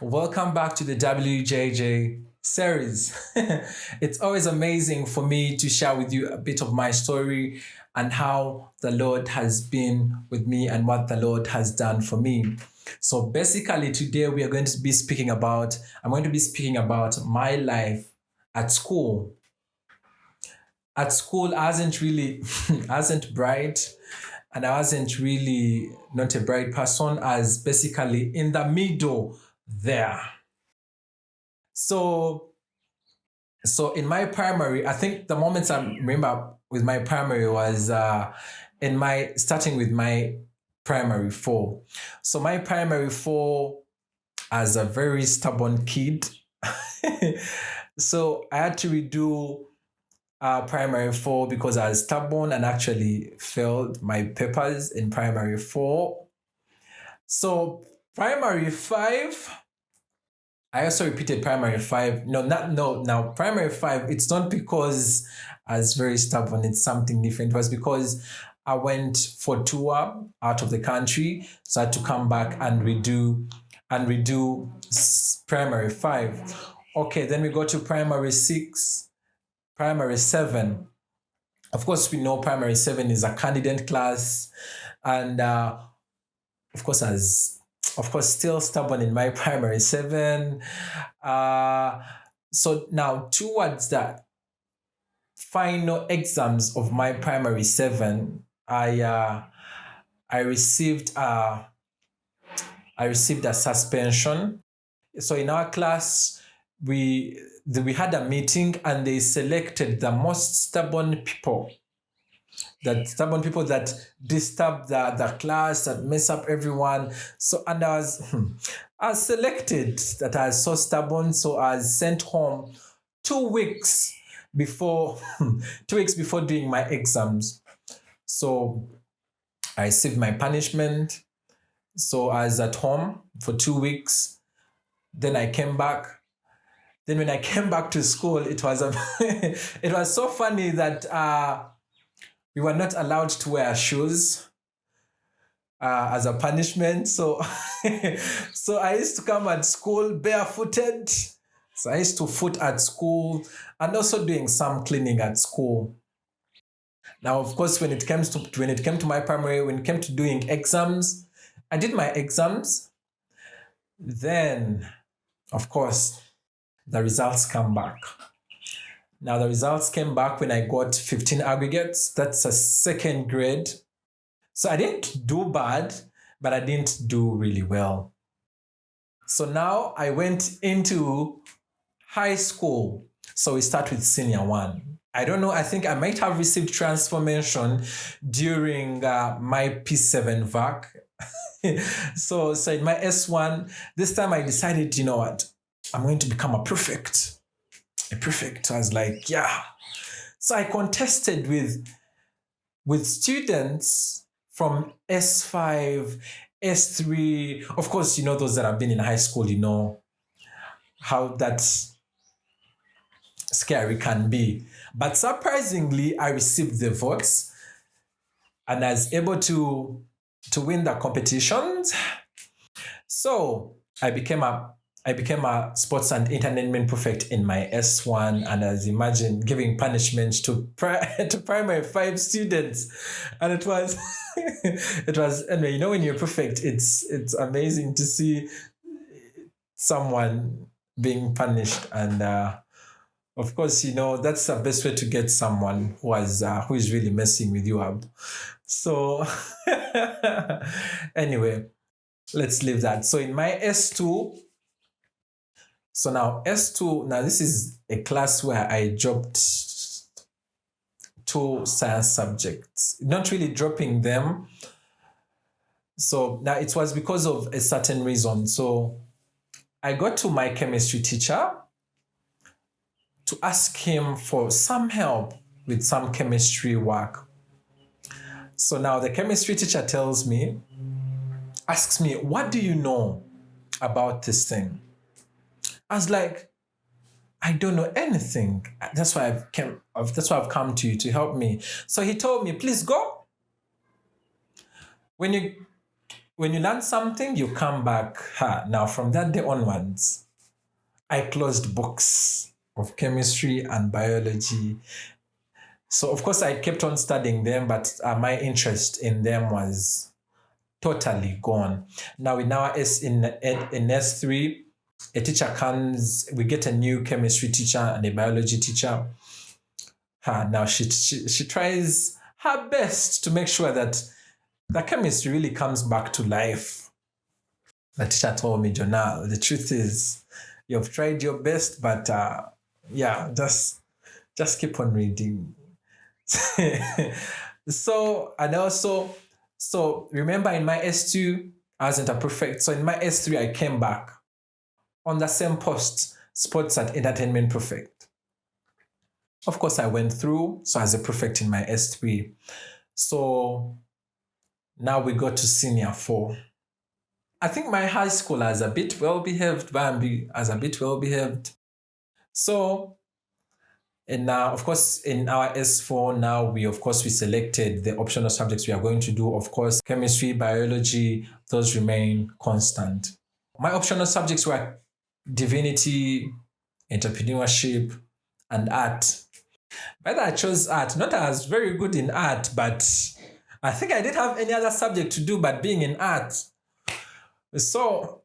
Welcome back to the WJJ series. It's always amazing for me to share with you a bit of my story and how the Lord has been with me and what the Lord has done for me. So basically today we are going to be speaking about I'm going to be speaking about my life at school. At school I wasn't really I wasn't bright and I wasn't really not a bright person as basically in the middle there. So so in my primary, I think the moments I remember with my primary was in my starting with my primary four. So my primary four as a very stubborn kid. So I had to redo primary four because I was stubborn and actually failed my papers in primary four. So primary five, I also repeated primary five. No, not no. Now primary five. It's not because I was very stubborn. It's something different. It was because I went for tour out of the country, so I had to come back and redo primary five. Okay, then we go to primary six, primary seven. Of course, we know primary seven is a candidate class, and of course, as of course, still stubborn in my primary seven. Uh, so now towards the final exams of my primary seven, I received I received a suspension. So in our class, we had a meeting and they selected the most stubborn people that disturb the class, that mess up everyone. So, and I was selected that I was so stubborn. So I was sent home 2 weeks before, 2 weeks before doing my exams. So I received my punishment. So I was at home for 2 weeks. Then I came back. Then when I came back to school, it was so funny that we were not allowed to wear shoes as a punishment. So, so I used to come at school barefooted. So I used to foot at school and also doing some cleaning at school. Now, of course, when it came to my primary, when it came to doing exams, I did my exams. Then, of course, the results come back. Now the results came back when I got 15 aggregates. That's a second grade. So I didn't do bad, but I didn't do really well. So now I went into high school. So we start with senior one. I don't know. I think I might have received transformation during my P7 VAC. So in my S1, this time I decided, you know what? I'm going to become a prefect. A prefect. I was like, yeah. So I contested with students from S5, S3. Of course, you know, those that have been in high school, you know how that scary can be. But surprisingly, I received the votes and I was able to win the competitions. So I became a sports and entertainment prefect in my S1, and as imagine giving punishments to to primary five students, and it was it was anyway. You know, when you're perfect, it's amazing to see someone being punished, and of course, you know that's the best way to get someone who is really messing with you up. So anyway, let's leave that. So in my S2, so now S2, now this is a class where I dropped two science subjects, not really dropping them. So now it was because of a certain reason. So I got to my chemistry teacher to ask him for some help with some chemistry work. So now the chemistry teacher asks me, what do you know about this thing? I was like, I don't know anything. That's why I've come to you to help me. So he told me, please go. When you When you learn something, you come back. Now, from that day onwards, I closed books of chemistry and biology. So, of course, I kept on studying them, but my interest in them was totally gone. Now, in S3, a teacher comes, we get a new chemistry teacher and a biology teacher. Now, she tries her best to make sure that the chemistry really comes back to life. The teacher told me, Jonah, the truth is, you've tried your best, but yeah, just keep on reading. So, and also, so remember in my S2, I wasn't a prefect. So in my S3, I came back on the same post, sports and entertainment prefect. Of course, I went through, so as a prefect in my S3. So now we go to senior 4. I think my high school is a bit well behaved, Bambi as a bit well behaved. So, and now, of course, in our S4, now we selected the optional subjects we are going to do. Of course, chemistry, biology, those remain constant. My optional subjects were divinity, entrepreneurship, and art. But I chose art. Not that I was very good in art, but I think I didn't have any other subject to do but being in art. So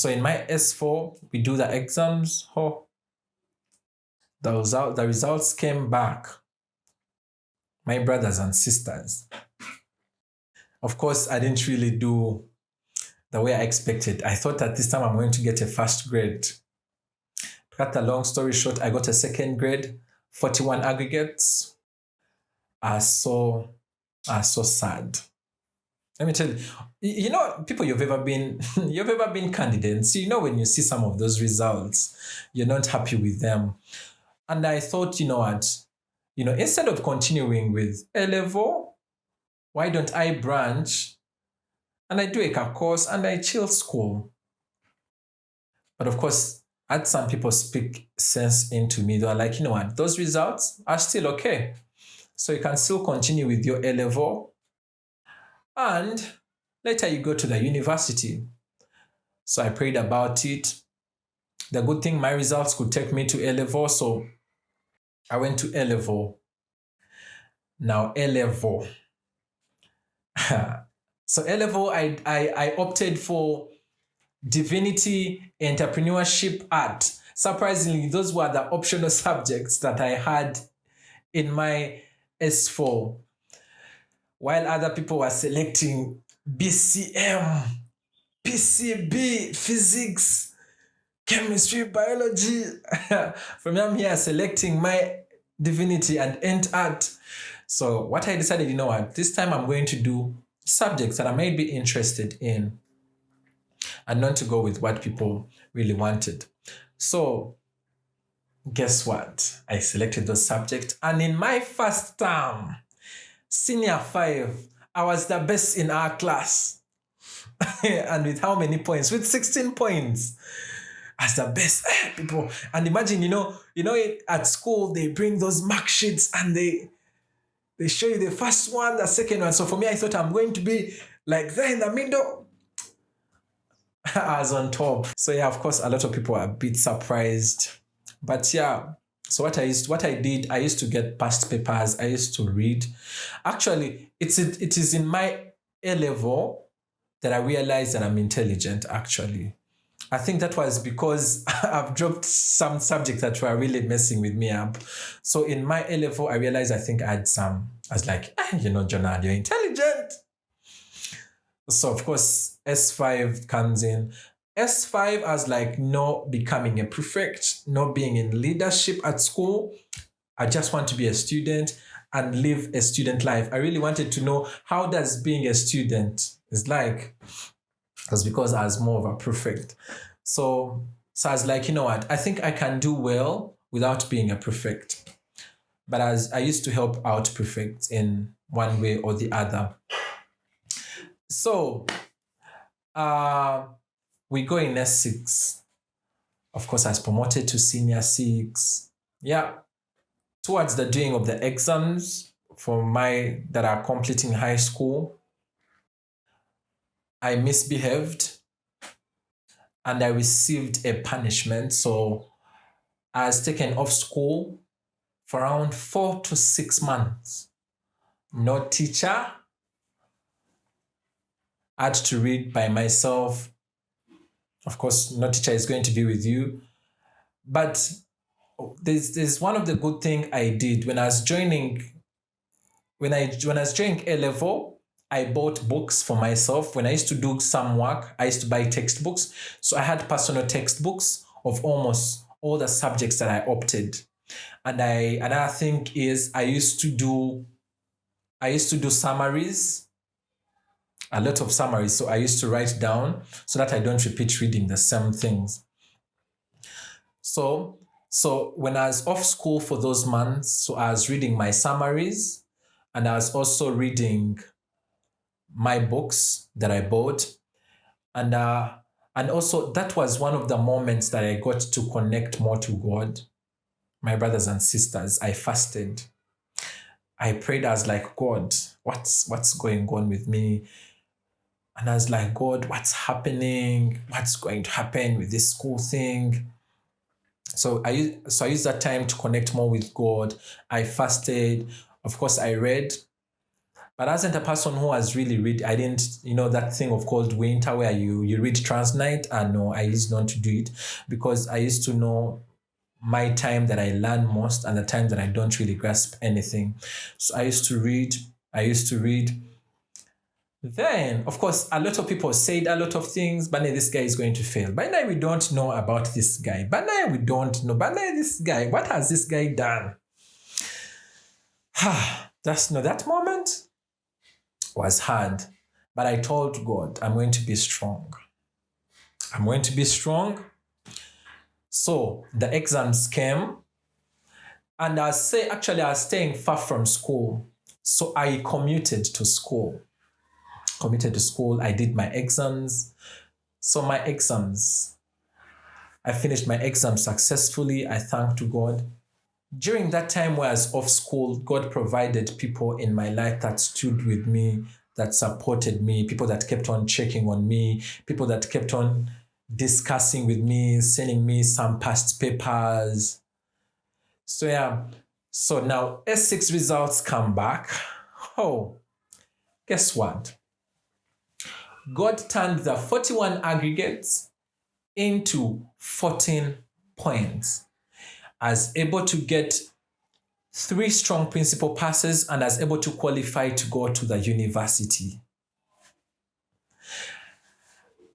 in my S4, we do the exams. The results came back. My brothers and sisters. Of course, I didn't really do the way I expected. I thought that this time I'm going to get a first grade. To cut the long story short, I got a second grade, 41 aggregates. I so sad. Let me tell you, people you've ever been candidates, when you see some of those results, you're not happy with them. And I thought, instead of continuing with A level, why don't I branch and I do a course and I chill school? But of course, I had some people speak sense into me. They were like, those results are still okay. So you can still continue with your A level. And later you go to the university. So I prayed about it. The good thing, my results could take me to A level. So I went to A level. Now A level. So A level, I opted for divinity, entrepreneurship, art. Surprisingly, those were the optional subjects that I had in my S4. While other people were selecting BCM, PCB, physics, chemistry, biology. From I'm here selecting my divinity and art. So what I decided, this time I'm going to do subjects that I may be interested in and not to go with what people really wanted. So guess what? I selected those subjects. And in my first term, senior 5, I was the best in our class. And with how many points? With 16 points. As the best people. And imagine, at school, they bring those mark sheets and they show you the first one, the second one. So for me, I thought I'm going to be like there in the middle. I was on top. So yeah, of course, a lot of people are a bit surprised. But yeah, so what I did, I used to get past papers. I used to read. Actually, it is in my A level that I realized that I'm intelligent, actually. I think that was because I've dropped some subjects that were really messing with me up. So in my A level, I realized I think I was like, Jonah, you're intelligent. So of course, S5 comes in. S5 as like not becoming a prefect, not being in leadership at school. I just want to be a student and live a student life. I really wanted to know how does being a student is like. That's because I was more of a prefect. So I was like, I think I can do well without being a prefect. But as I used to help out prefects in one way or the other. So we go in S6. Of course, I was promoted to senior 6. Yeah. Towards the doing of the exams that are completing high school, I misbehaved and I received a punishment. So I was taken off school for around 4 to 6 months. No teacher. I had to read by myself. Of course, no teacher is going to be with you. But there's one of the good thing I did when I was joining A level. I bought books for myself. When I used to do some work, I used to buy textbooks. So I had personal textbooks of almost all the subjects that I opted. And another thing is I used to do summaries, a lot of summaries. So I used to write down so that I don't repeat reading the same things. So when I was off school for those months, so I was reading my summaries and I was also reading my books that I bought. And also that was one of the moments that I got to connect more to God. My brothers and sisters, I fasted. I prayed. I was like, God, what's going on with me? And I was like, God, what's happening? What's going to happen with this school thing? So I used that time to connect more with God. I fasted. Of course, I read. But I wasn't a person who was really read. I didn't, that thing of called winter where you read Transnight. And no, I used not to do it because I used to know my time that I learn most and the time that I don't really grasp anything. So I used to read. Then, of course, a lot of people said a lot of things. But this guy is going to fail. But now we don't know about this guy. But now we don't know. But now this guy, what has this guy done? That moment was hard. But I told God, I'm going to be strong. I'm going to be strong. So the exams came. And I was staying far from school. So I commuted to school. I did my exams. So I finished my exams successfully. I thanked God. During that time where I was off school, God provided people in my life that stood with me, that supported me, people that kept on checking on me, people that kept on discussing with me, sending me some past papers. So yeah, so now S6 results come back. Oh, guess what? God turned the 41 aggregates into 14 points. I was able to get 3 strong principal passes and I was able to qualify to go to the university.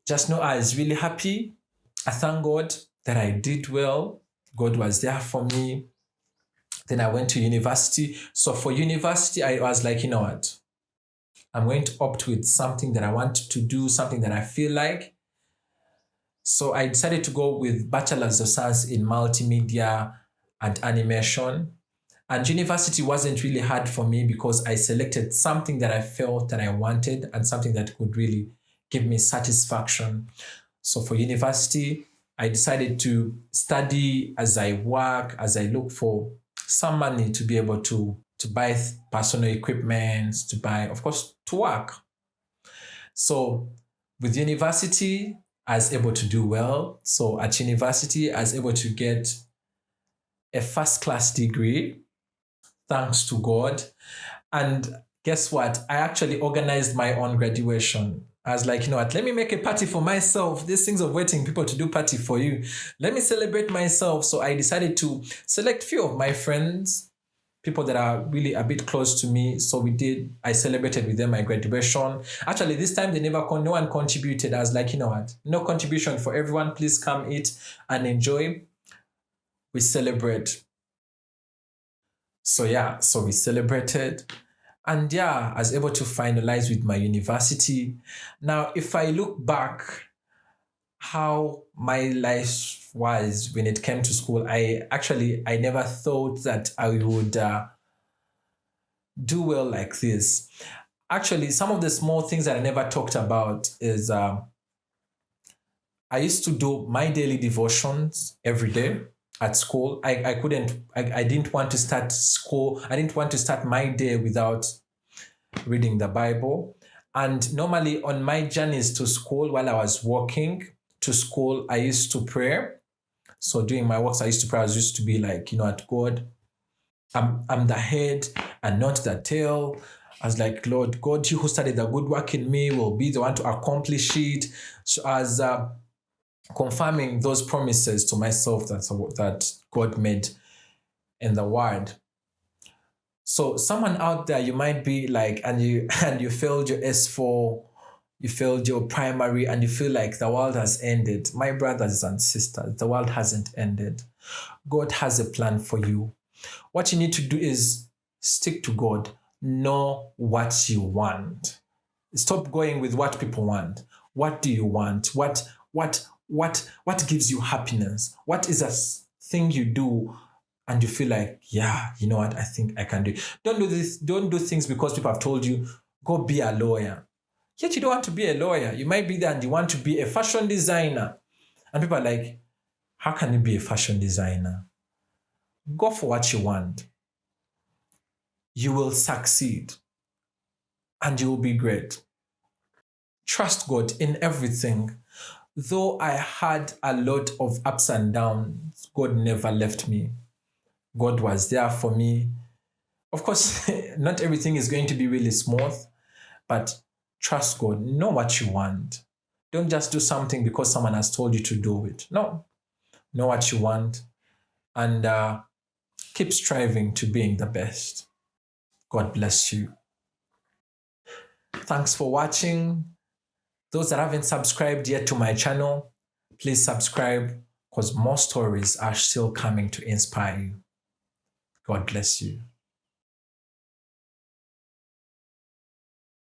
Just know I was really happy. I thank God that I did well. God was there for me. Then I went to university. So for university, I was like, you know what? I'm going to opt with something that I want to do, something that I feel like. So I decided to go with Bachelor's of Science in Multimedia and Animation. And university wasn't really hard for me because I selected something that I felt that I wanted and something that could really give me satisfaction. So for university, I decided to study as I work, as I look for some money to be able to buy personal equipment, to buy, of course, to work. So with university, I was able to do well. So at university, I was able to get a first-class degree, thanks to God. And guess what? I actually organized my own graduation. I was like, you know what? Let me make a party for myself. These things of waiting people to do party for you. Let me celebrate myself. So I decided to select few of my friends, people that are really a bit close to me. So I celebrated with them my graduation. Actually, this time no one contributed. I was like, you know what? No contribution for everyone. Please come eat and enjoy. We celebrate. So yeah, so we celebrated. And yeah, I was able to finalize with my university. Now, if I look back how my life was when it came to school, I never thought that I would do well like this. Actually, some of the small things that I never talked about is I used to do my daily devotions every day at school. I didn't want to start school. I didn't want to start my day without reading the Bible. And normally on my journeys to school, while I was walking to school, I used to pray. So doing my works, I used to pray. I used to be like, at God, I'm the head and not the tail. I was like, Lord God, you who started the good work in me will be the one to accomplish it. So as confirming those promises to myself that God made in the word. So someone out there, you might be like, and you failed your S4, you failed your primary, and you feel like the world has ended. My brothers and sisters, the world hasn't ended. God has a plan for you. What you need to do is stick to God. Know what you want. Stop going with what people want. What do you want? What gives you happiness? What is a thing you do and you feel like, yeah, you know what, I think I can do it. Don't do this. Don't do things because people have told you, go be a lawyer. Yet you don't want to be a lawyer. You might be there and you want to be a fashion designer. And people are like, how can you be a fashion designer? Go for what you want. You will succeed and you will be great. Trust God in everything. Though I had a lot of ups and downs, God never left me. God was there for me. Of course, not everything is going to be really smooth, but trust God. Know what you want. Don't just do something because someone has told you to do it. No. Know what you want and keep striving to being the best. God bless you. Thanks for watching. Those that haven't subscribed yet to my channel, please subscribe because more stories are still coming to inspire you. God bless you.